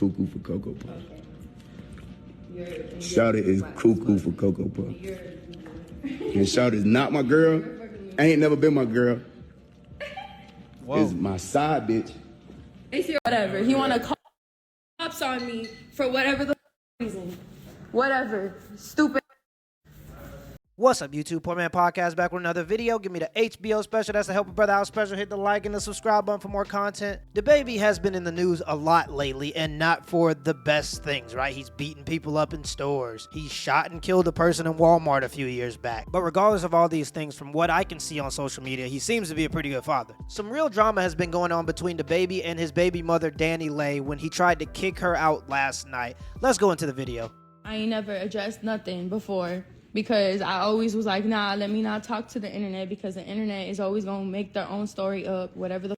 cuckoo for Cocoa Puff. Shawty is cuckoo for Cocoa Puff. And Shawty is not my girl. Ain't never been my girl. Is my side bitch. Whatever. He want to call cops on me for whatever the reason. Whatever. Stupid. What's up, YouTube? Poor Man Podcast back with another video. Give me the HBO special. That's the Help a Brother Out special. Hit the like and the subscribe button for more content. The baby has been in the news a lot lately, and not for the best things, right? He's beating people up in stores. He shot and killed a person in Walmart a few years back. But regardless of all these things, from what I can see on social media, he seems to be a pretty good father. Some real drama has been going on between the baby and his baby mother, DaniLeigh, when he tried to kick her out last night. Let's go into the video. I ain't never addressed nothing before. Because I always was like, nah, let me not talk to the internet, because the internet is always going to make their own story up, whatever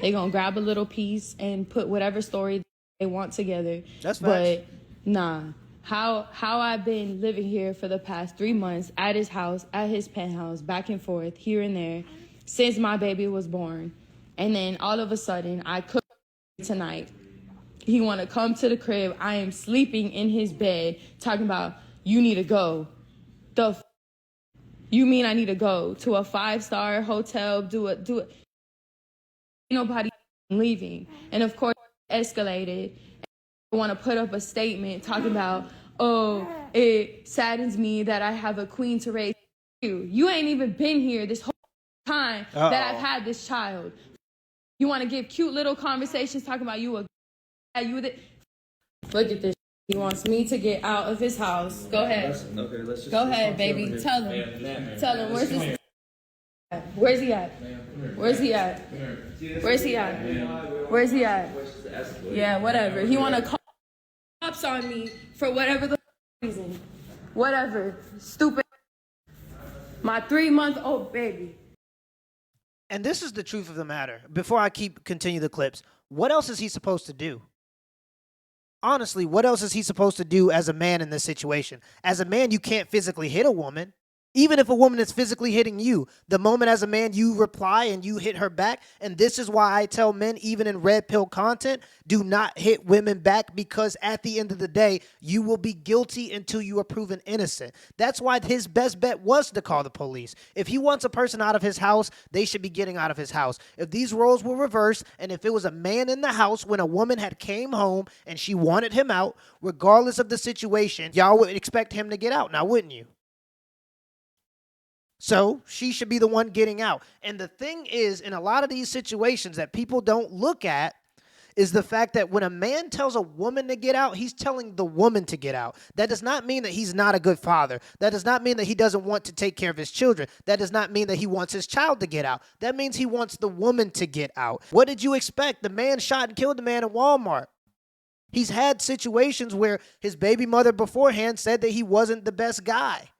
they going to grab a little piece and put whatever story they want together. That's facts. But nah, how I've been living here for the past 3 months at his house, at his penthouse, back and forth, here and there, since my baby was born. And then all of a sudden, I cook tonight. He want to come to the crib. I am sleeping in his bed talking about, you need to go. You mean I need to go to a 5-star hotel, do it. Ain't nobody leaving. And of course, it escalated. I want to put up a statement talking about, oh, it saddens me that I have a queen to raise you. You ain't even been here this whole time that I've had this child. You want to give cute little conversations talking about you look at this. He wants me to get out of his house. Go ahead. Let's just go ahead, baby. Tell him. Tell him. Where's he at? Where's he at? Where's he at? Where's he at? Where's he at? Yeah, whatever. He want to call cops on me for whatever the reason. Whatever. Stupid. My 3-month-old baby. And this is the truth of the matter. Before I continue the clips, what else is he supposed to do? Honestly, what else is he supposed to do as a man in this situation? As a man, you can't physically hit a woman. Even if a woman is physically hitting you, the moment as a man you reply and you hit her back, and this is why I tell men, even in red pill content, do not hit women back, because at the end of the day, you will be guilty until you are proven innocent. That's why his best bet was to call the police. If he wants a person out of his house, they should be getting out of his house. If these roles were reversed, and if it was a man in the house when a woman had came home and she wanted him out, regardless of the situation, y'all would expect him to get out, now wouldn't you? So she should be the one getting out. And the thing is, in a lot of these situations that people don't look at, is the fact that when a man tells a woman to get out, he's telling the woman to get out. That does not mean that he's not a good father. That does not mean that he doesn't want to take care of his children. That does not mean that he wants his child to get out. That means he wants the woman to get out. What did you expect? The man shot and killed the man in Walmart. He's had situations where his baby mother beforehand said that he wasn't the best guy.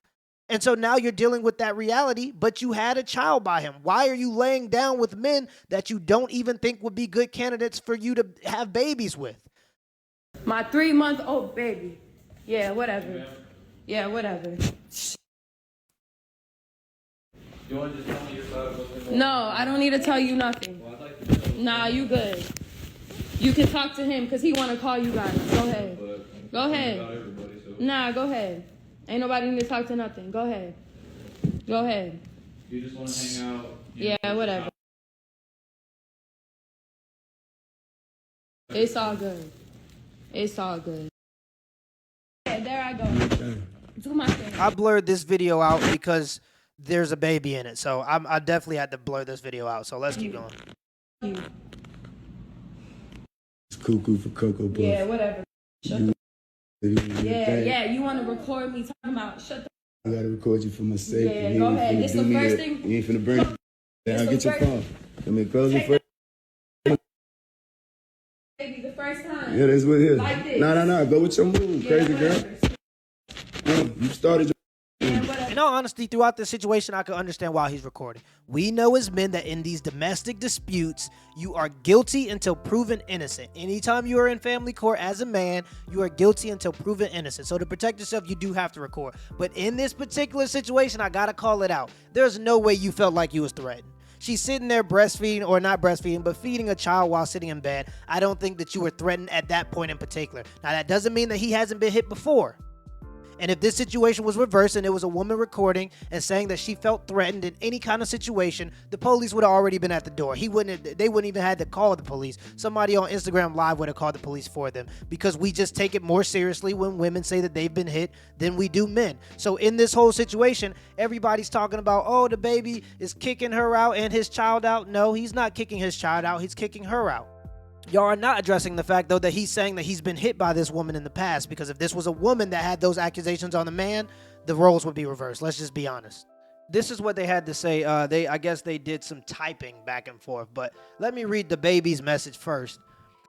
And so now you're dealing with that reality, but you had a child by him. Why are you laying down with men that you don't even think would be good candidates for you to have babies with? My 3-month-old baby. Yeah, whatever. Yeah, whatever. You want to just tell me your side of what's going on? No, I don't need to tell you nothing. Well, I'd like to know. Nah, you good. You can talk to him because he want to call you guys. Go ahead. Go ahead. Nah, go ahead. Ain't nobody need to talk to nothing. Go ahead. Go ahead. You just want to hang out? Yeah, whatever. It's all good. It's all good. Yeah, there I go. Do my thing. I blurred this video out because there's a baby in it. So I definitely had to blur this video out. So let's keep going. It's cuckoo for Cocoa Puff. Yeah, whatever. Shut the Yeah, you want to record me talking about shut the I gotta record you for my sake. Yeah, go ahead. This the first thing. You ain't finna burn it. I'll get your phone. Let me close it first. Baby, the first time. Yeah, that's what it is. Like this. No. Go with your move, crazy girl. You started your... In all honesty, throughout this situation, I can understand why he's recording. We know as men that in these domestic disputes, you are guilty until proven innocent. Anytime you are in family court as a man, you are guilty until proven innocent. So to protect yourself, you do have to record. But in this particular situation, I gotta call it out. There's no way you felt like you was threatened. She's sitting there breastfeeding, or not breastfeeding, but feeding a child while sitting in bed. I don't think that you were threatened at that point in particular. Now, that doesn't mean that he hasn't been hit before. And if this situation was reversed and it was a woman recording and saying that she felt threatened in any kind of situation, the police would have already been at the door. They wouldn't even have to call the police. Somebody on Instagram Live would have called the police for them, because we just take it more seriously when women say that they've been hit than we do men. So in this whole situation, everybody's talking about, oh, the baby is kicking her out and his child out. No, he's not kicking his child out. He's kicking her out. Y'all are not addressing the fact, though, that he's saying that he's been hit by this woman in the past, because if this was a woman that had those accusations on the man, the roles would be reversed. Let's just be honest. This is what they had to say. I guess they did some typing back and forth, but let me read the baby's message first.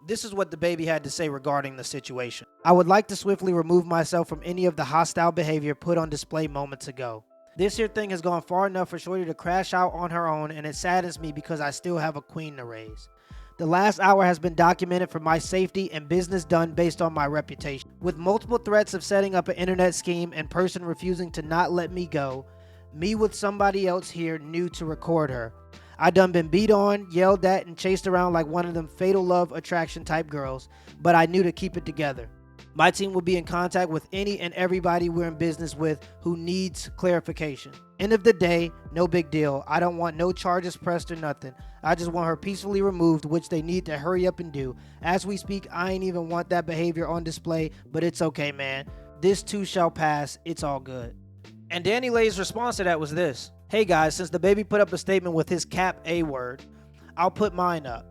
This is what the baby had to say regarding the situation. I would like to swiftly remove myself from any of the hostile behavior put on display moments ago. This here thing has gone far enough for Shorty to crash out on her own, and it saddens me because I still have a queen to raise. The last hour has been documented for my safety and business done based on my reputation. With multiple threats of setting up an internet scheme and person refusing to not let me go, me with somebody else here knew to record her. I done been beat on, yelled at, and chased around like one of them fatal love attraction type girls, but I knew to keep it together. My team will be in contact with any and everybody we're in business with who needs clarification. End of the day, no big deal. I don't want no charges pressed or nothing. I just want her peacefully removed, which they need to hurry up and do. As we speak, I ain't even want that behavior on display, but it's okay, man. This too shall pass. It's all good. And DaniLeigh's response to that was this. Hey guys, since the baby put up a statement with his cap A word, I'll put mine up.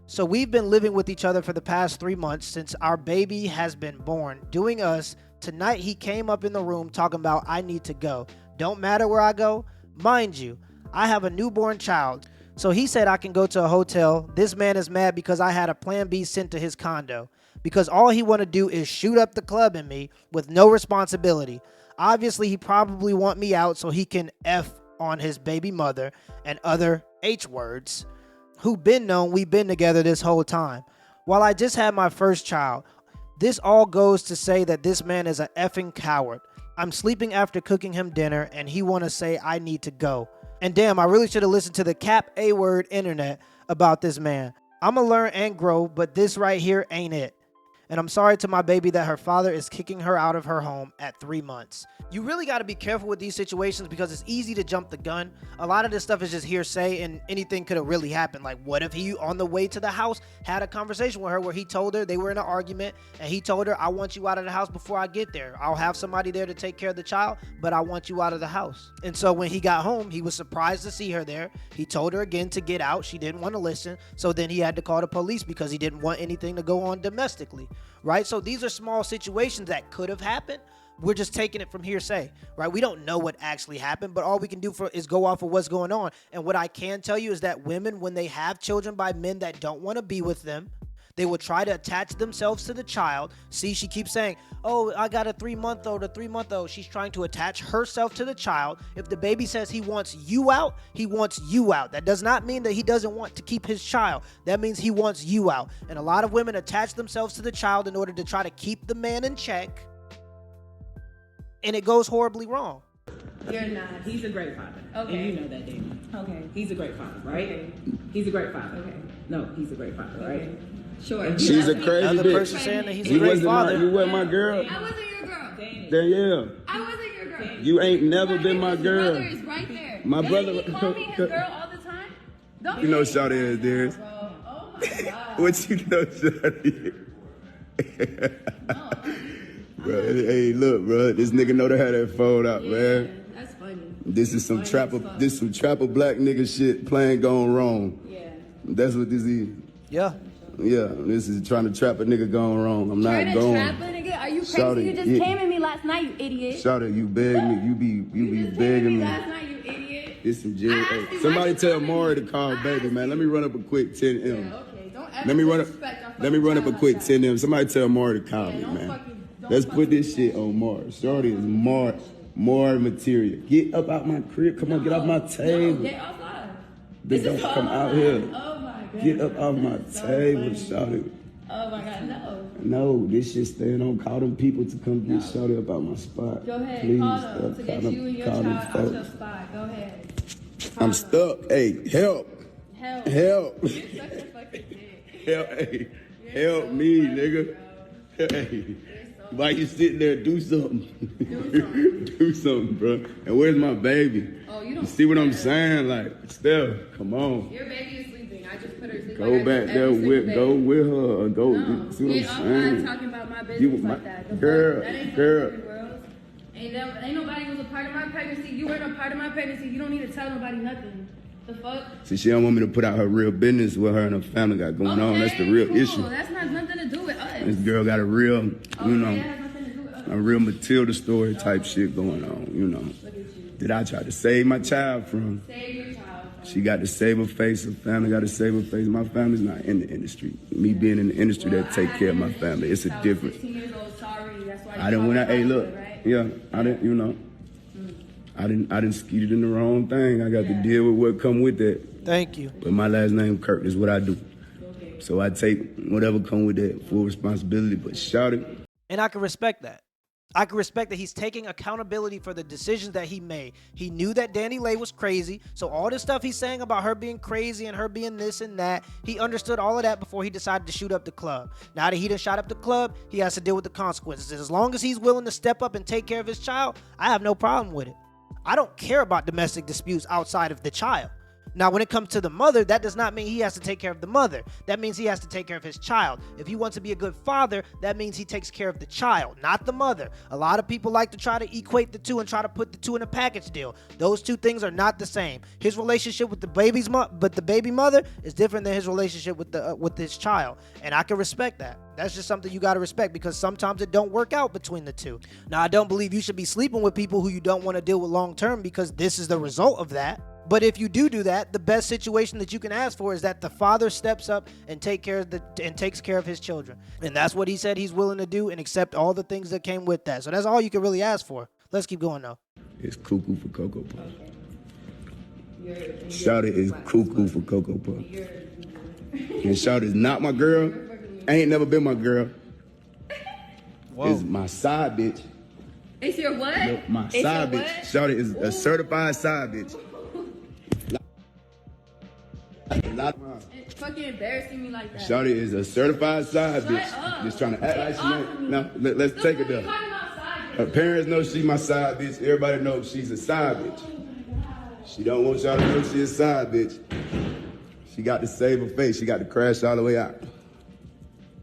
So we've been living with each other for the past 3 months since our baby has been born. Doing us, tonight he came up in the room talking about I need to go. Don't matter where I go. Mind you, I have a newborn child. So he said I can go to a hotel. This man is mad because I had a plan B sent to his condo. Because all he want to do is shoot up the club in me with no responsibility. Obviously, he probably want me out so he can F on his baby mother and other H words who been known we've been together this whole time. While I just had my first child, this all goes to say that this man is a effing coward. I'm sleeping after cooking him dinner and he want to say I need to go. And damn, I really should have listened to the cap A word internet about this man. I'ma learn and grow, but this right here ain't it. And I'm sorry to my baby that her father is kicking her out of her home at 3 months. You really got to be careful with these situations because it's easy to jump the gun. A lot of this stuff is just hearsay and anything could have really happened. Like, what if he, on the way to the house, had a conversation with her where he told her they were in an argument and he told her, I want you out of the house before I get there. I'll have somebody there to take care of the child, but I want you out of the house. And so when he got home, he was surprised to see her there. He told her again to get out. She didn't want to listen. So then he had to call the police because he didn't want anything to go on domestically. Right? So these are small situations that could have happened. We're just taking it from hearsay, right? We don't know what actually happened, but all we can do is go off of what's going on. And what I can tell you is that women, when they have children by men that don't want to be with them, they will try to attach themselves to the child. See, she keeps saying, oh, I got a 3-month-old, a 3-month-old. She's trying to attach herself to the child. If the baby says he wants you out, he wants you out. That does not mean that he doesn't want to keep his child. That means he wants you out. And a lot of women attach themselves to the child in order to try to keep the man in check. And it goes horribly wrong. You're not. He's a great father. Okay. And you know that, Danny. Okay. He's a great father, right? Okay. He's a great father. Okay. No, he's a great father, right? Okay. Sure. She's a crazy Another bitch. person saying that he's a You great wasn't father. you wasn't my girl. I wasn't your girl. Danny. Danielle, I wasn't your girl. you ain't never been my His girl. brother is right there. My Doesn't brother- he call me his girl all the time? Don't You know say Shawty is that, theirs. bro. Oh my god. What you know, Shawty? Bro, hey, look, bro. This nigga know to have that phone out, man. That's funny. This is some Funny trapper. as fuck. This some trapper black nigga shit playing gone wrong. Yeah. That's what this is. Yeah. Yeah, this is trying to trap a nigga gone wrong. I'm Trying not to going. trap a nigga? Are you crazy? Shawty, You just yeah. came at me last night, you idiot. Shawty, you beg me. You be just came at begging me. last night, you idiot. It's some jail. I asked Hey, you, why somebody you tell coming? Maury to call I baby, asked man. you. Let me run up a quick 10M. Yeah, okay. Don't ever Let me run up. disrespect our Let me run up a fucking quick child 10M. Somebody tell Maury to call Yeah, me, don't man. don't Let's fucking put this do shit on Maury. Shorty is more material. Get up out my crib. Come on, get off my table. No, get off live. This This is don't come all out live. here. Oh my god. Get up off my So table, funny. Shorty. Oh my god, no. No, this shit staying on. Call them people to come get Shorty up out my spot. Go ahead, Please, call them to call get them- you and your call them child out folks. your spot. Go ahead. I'm stuck. Hey, help. Help. Help. You're such a fucking dick. Help, hey, help me, nigga. Hey, why you sitting there? Do something. Do something, bro. And where's my baby? Oh, you don't. You see what I'm saying? Like, Steph, come on. Your baby is sleeping. I just put her to sleep. Go back there with her or go. No, See what get I'm off saying? my talking about my business You was like that. The girl, fuck? That ain't girl. fucking world. Ain't nobody was a part of my pregnancy. You weren't a part of my pregnancy. You don't need to tell nobody nothing. The fuck? See, she don't want me to put out her real business, what her and her family got going on. That's the real cool. issue. That's not nothing to do with us. This girl got a real, That has nothing to do with us. a real Matilda story type shit going on, Look at you. That I tried to save my child from. Save your child. She got to save her face, her family got to save her face. My family's not in the industry. Me being in the industry, that take care of my family. It's a difference. 16 years old, sorry. That's why I didn't when I, hey look, right? yeah, I didn't, I didn't skeeted in the wrong thing. I got to deal with what come with that. Thank you. But my last name Kirk is what I do. So I take whatever come with that, full responsibility, but shout it. And I can respect that. I can respect that he's taking accountability for the decisions that he made. He knew that DaniLeigh was crazy, so all this stuff he's saying about her being crazy and her being this and that, he understood all of that before he decided to shoot up the club. Now that he done shot up the club, he has to deal with the consequences. As long as he's willing to step up and take care of his child, I have no problem with it. I don't care about domestic disputes outside of the child. Now, when it comes to the mother, that does not mean he has to take care of the mother. That means he has to take care of his child. If he wants to be a good father, that means he takes care of the child, not the mother. A lot of people like to try to equate the two and try to put the two in a package deal. Those two things are not the same. His relationship with the baby mother is different than his relationship with his child, and I can respect that. That's just something you got to respect because sometimes it don't work out between the two. Now, I don't believe you should be sleeping with people who you don't want to deal with long term because this is the result of that. But if you do that, the best situation that you can ask for is that the father steps up and takes care of his children. And that's what he said he's willing to do and accept all the things that came with that. So that's all you can really ask for. Let's keep going though. It's cuckoo for Cocoa Puff. Shout it is cuckoo for Cocoa Puff. And shout is not my girl. Ain't never been my girl. It's my side bitch. It's your what? No, my It's side your bitch. what? Shout it is a certified side bitch. It's fucking embarrassing me like that. Shawty is a certified side Shut bitch. up. Just trying to act like Get she off ain't. of me. No, let's take it Look, there. what are you talking about side Her bitch? parents know she my side bitch. Everybody knows she's a side bitch. She don't want y'all to know she a side bitch. She got to save her face. She got to crash all the way out.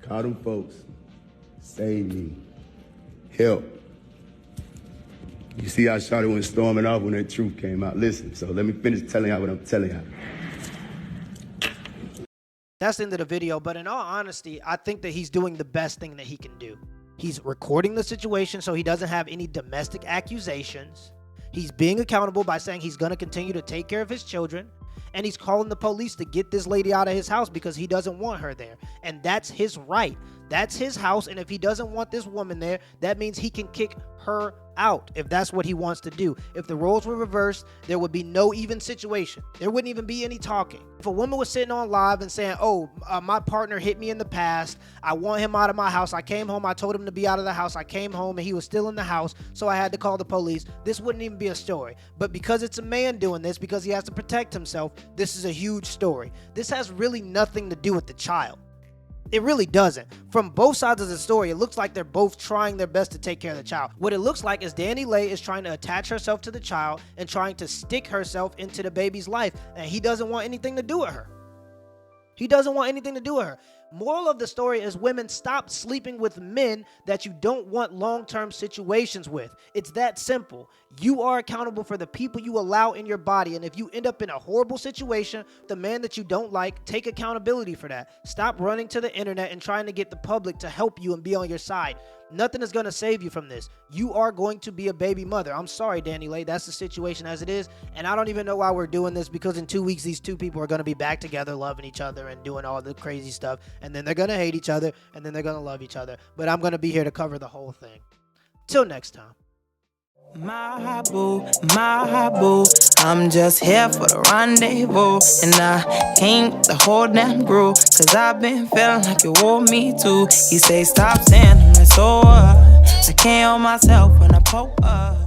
Call them folks. Save me. Help. You see how Shawty went storming off when that truth came out. Listen, so let me finish telling y'all what I'm telling y'all. That's the end of the video, but in all honesty, I think that he's doing the best thing that he can do. He's recording the situation so he doesn't have any domestic accusations. He's being accountable by saying he's going to continue to take care of his children. And he's calling the police to get this lady out of his house because he doesn't want her there. And that's his right. That's his house. And if he doesn't want this woman there, that means he can kick her out if that's what he wants to do. If the roles were reversed, there would be no even situation. There wouldn't even be any talking. If a woman was sitting on live and saying, my partner hit me in the past, I want him out of my house, I came home, I told him to be out of the house, I came home and he was still in the house, so I had to call the police, this wouldn't even be a story. But because it's a man doing this, because he has to protect himself, this is a huge story. This has really nothing to do with the child. It really doesn't. From both sides of the story, it looks like they're both trying their best to take care of the child. What it looks like is DaniLeigh is trying to attach herself to the child and trying to stick herself into the baby's life, and he doesn't want anything to do with her. He doesn't want anything to do with her. Moral of the story is women, stop sleeping with men that you don't want long-term situations with. It's that simple. You are accountable for the people you allow in your body, and if you end up in a horrible situation, the man that you don't like, take accountability for that. Stop running to the internet and trying to get the public to help you and be on your side. Nothing is going to save you from this. You are going to be a baby mother. I'm sorry, DaniLeigh. That's the situation as it is. And I don't even know why we're doing this, because in 2 weeks, these two people are going to be back together, loving each other and doing all the crazy stuff. And then they're going to hate each other, and then they're going to love each other. But I'm going to be here to cover the whole thing. Till next time. My boo, I'm just here for the rendezvous. And I came the whole damn crew, cause I've been feeling like you want me to. You say stop saying I'm like, so what? I can't help myself when I pull up.